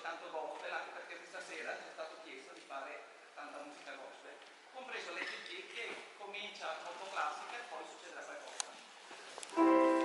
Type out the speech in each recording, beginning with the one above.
canto gospel, anche perché questa sera ci è stato chiesto di fare tanta musica gospel, compreso l'EPG che comincia molto classica e poi succederà qualcosa.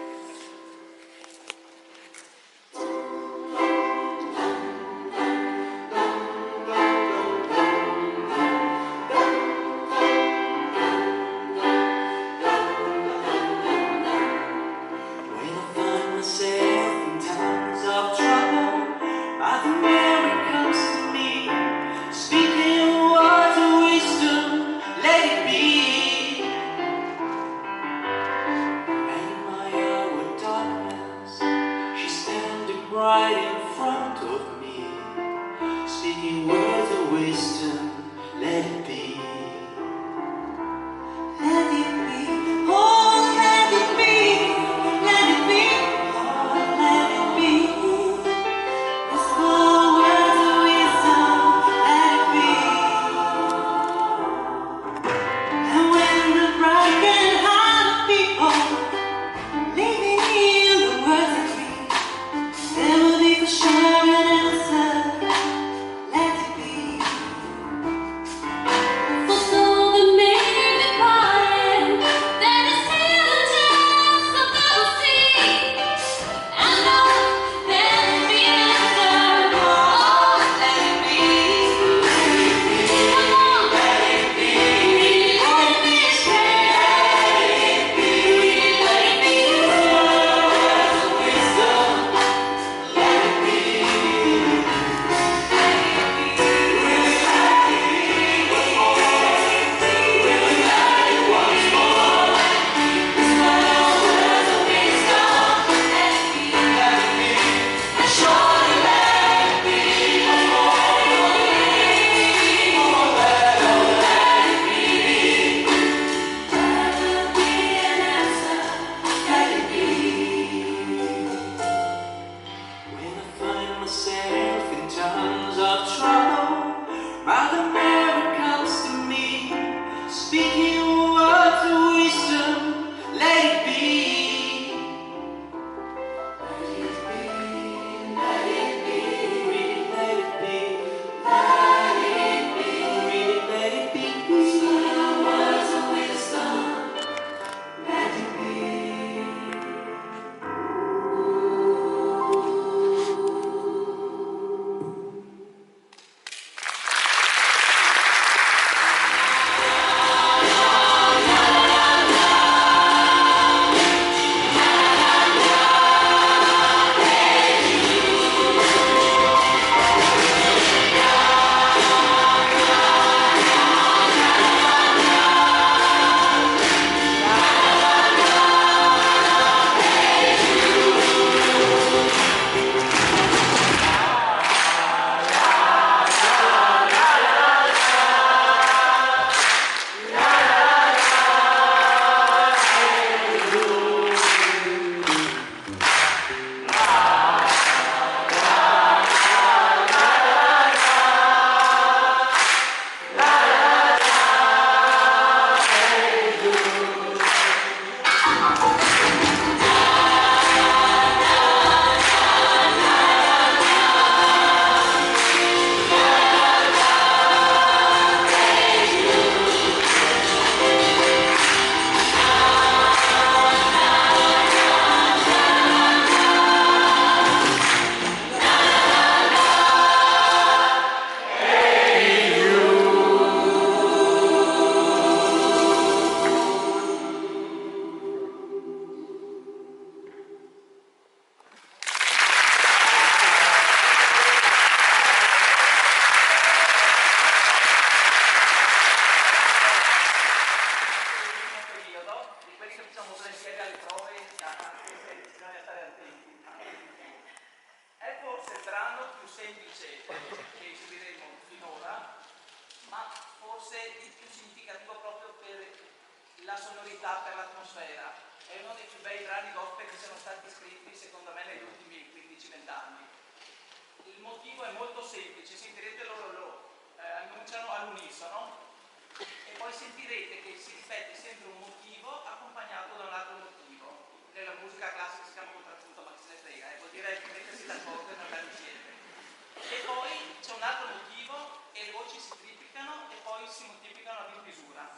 altro motivo e le voci si triplicano e poi si moltiplicano a dismisura.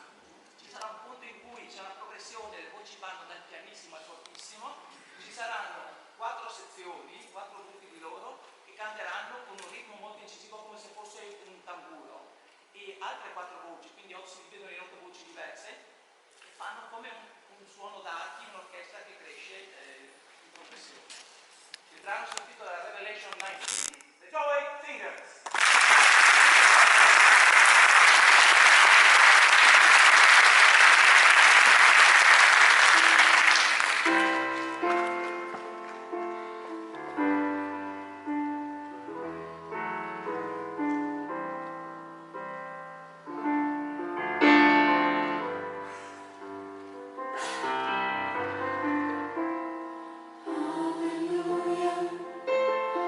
Ci sarà un punto in cui c'è una progressione, le voci vanno dal pianissimo al fortissimo, ci saranno 4 sezioni, 4 gruppi di loro che canteranno con un ritmo molto incisivo come se fosse un tamburo, e altre 4 voci, quindi si dividono in 8 voci diverse, che fanno come un suono d'archi, un'orchestra che cresce in progressione. Il brano si intitola Revelation 19, The Joy Singers.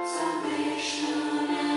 Salvation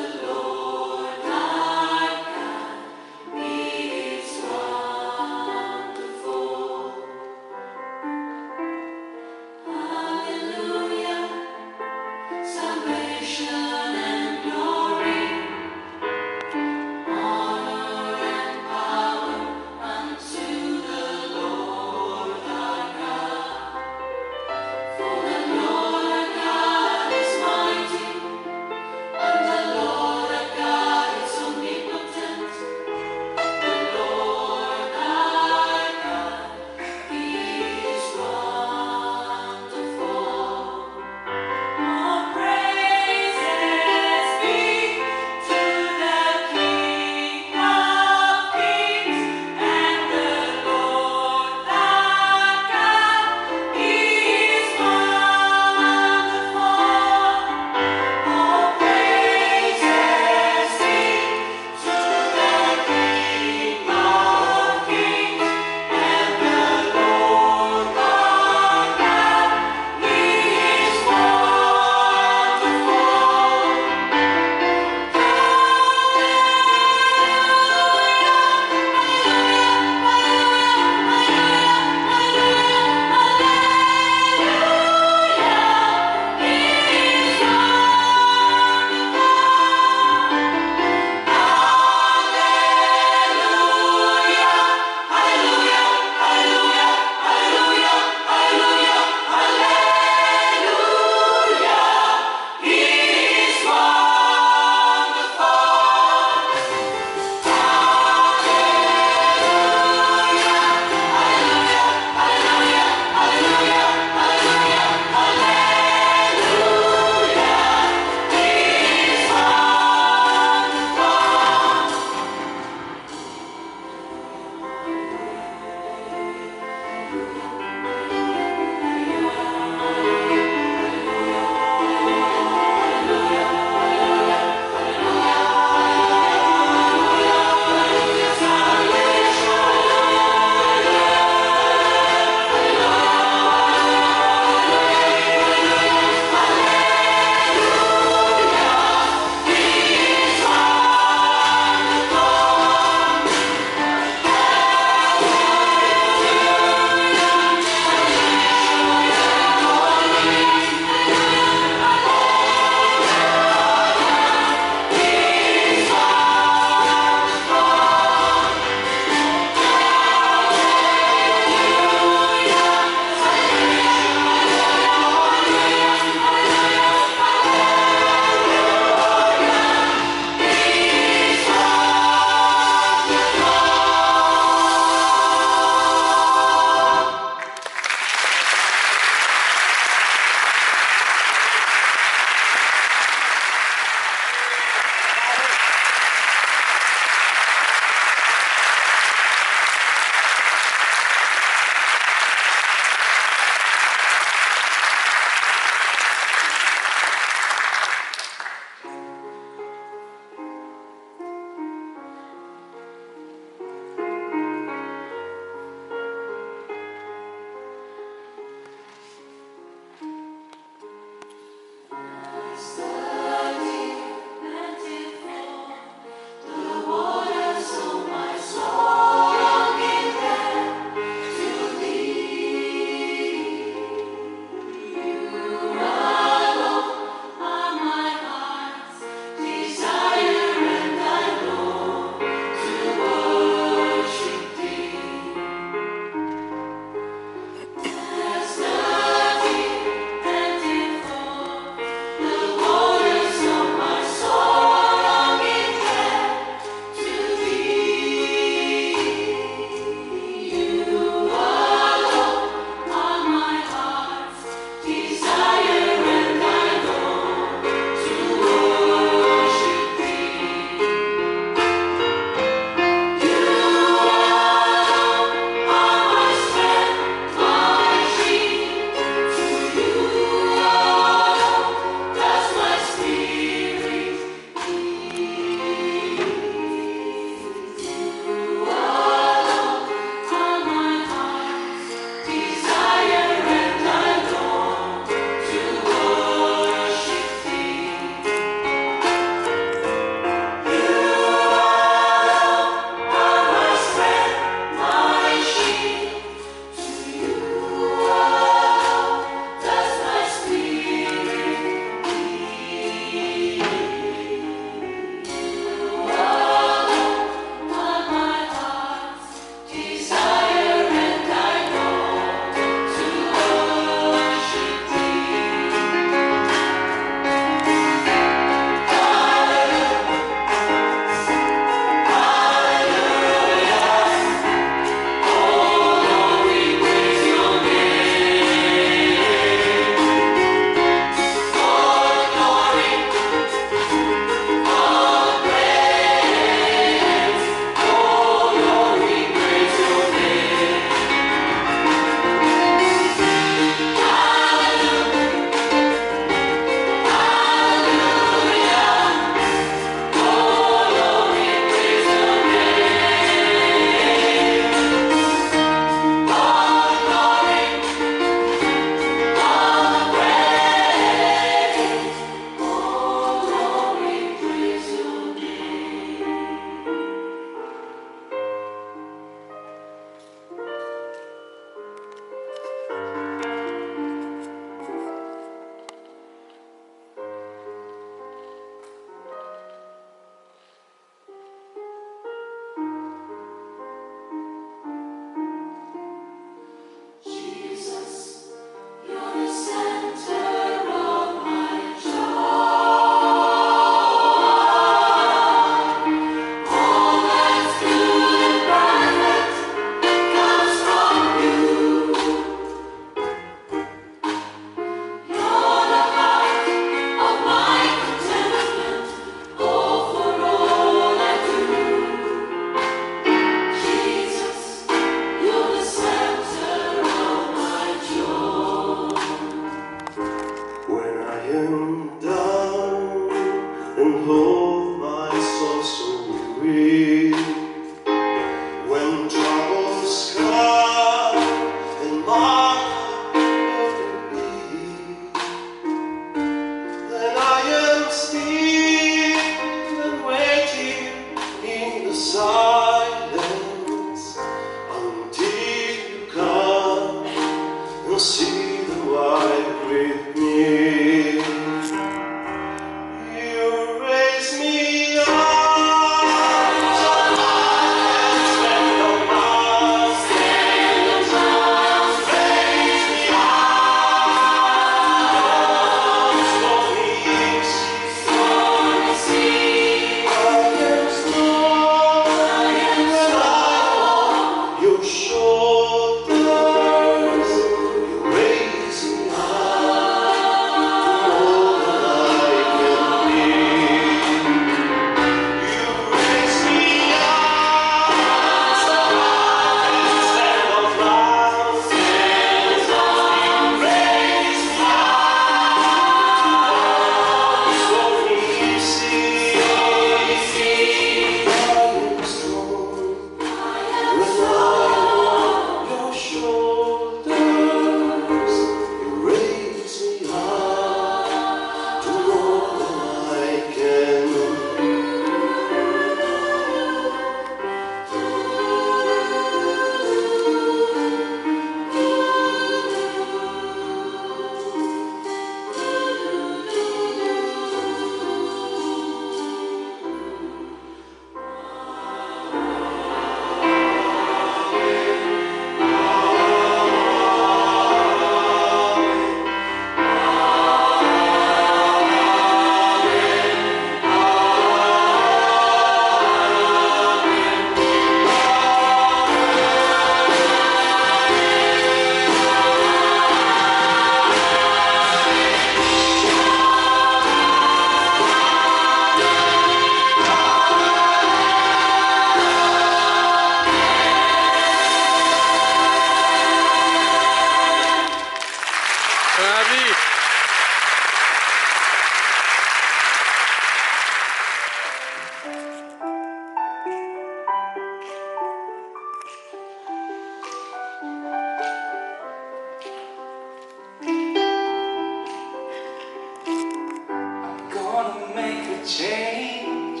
change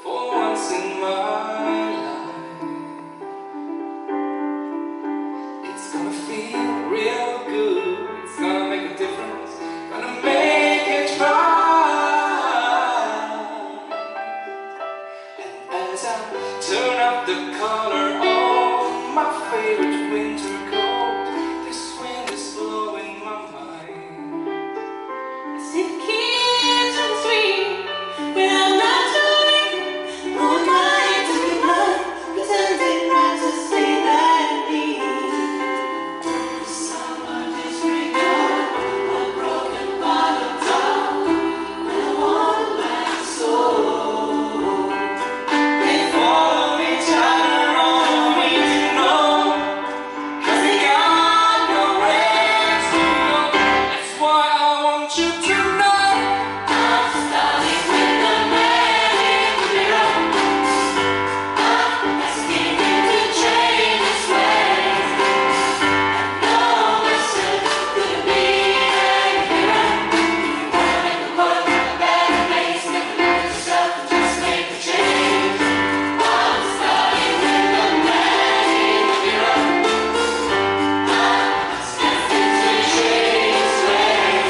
for once in my life. It's gonna feel real good. It's gonna make a difference. Gonna make it right. And as I turn up the color on my favorite winter coat, this wind is blowing my mind. See the kids on the street without not doing, moonlight to be mine, pretending not to see that need. Someone disregard a broken bottle top and a worn black soul. They follow each other only to know, 'cause they got nowhere to go. That's why I want you to know. I'm starting with the man in the mirror. I'm asking him to change his ways. No one said couldn't be any clearer. If you wanna make the world a better place, make a look at yourself and just make a change. I'm starting with the man in the mirror. I'm asking him to change his ways.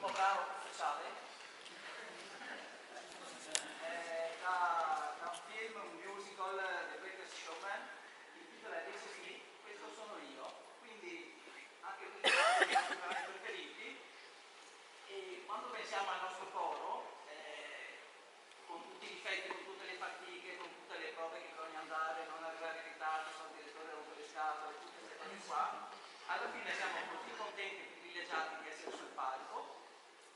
l'ultimo brano ufficiale da un film, un musical, The Greatest Showman. Il titolo è This Is Me, questo sono io, quindi anche questi sono i miei brani preferiti. E quando pensiamo al nostro coro, con tutti i difetti, con tutte le fatiche, con tutte le prove che bisogna andare, non arrivare in ritardo, sono il direttore rompe le scatole, tutte queste cose qua, alla fine siamo così contenti e privilegiati di essere sul palco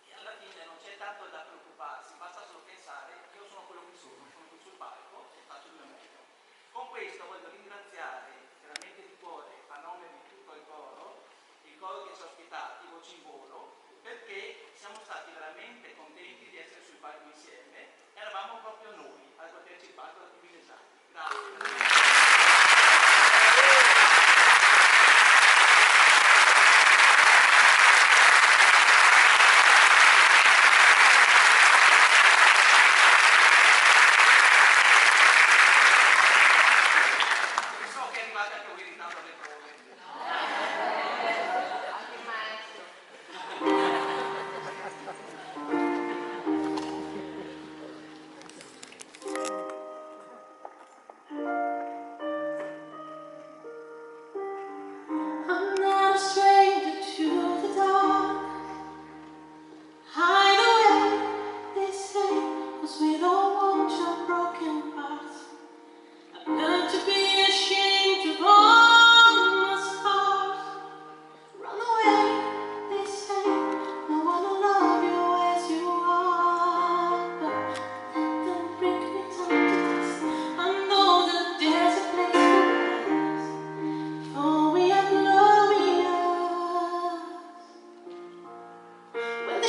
e alla fine non c'è tanto da preoccuparsi, basta solo pensare io sono quello che sono qui sul palco e faccio il mio meglio. Con questo voglio ringraziare veramente di cuore a nome di tutto il coro che ci ha ospitati, Voci in Volo, perché siamo stati veramente contenti di essere sul palco insieme, eravamo proprio noi a poterci il palco da privilegiati. Grazie. So che arrivate anche voi in ritardo alle prove. Anche il maestro. I'm not a stranger to the dark. Hide away, they say, 'cause we don't want your broken heart. I've learned to be ashamed of all my scars. Run away, they say, no one will love you as you are. But then break me down to dust. I know that there's a place for us, for we are glorious. When the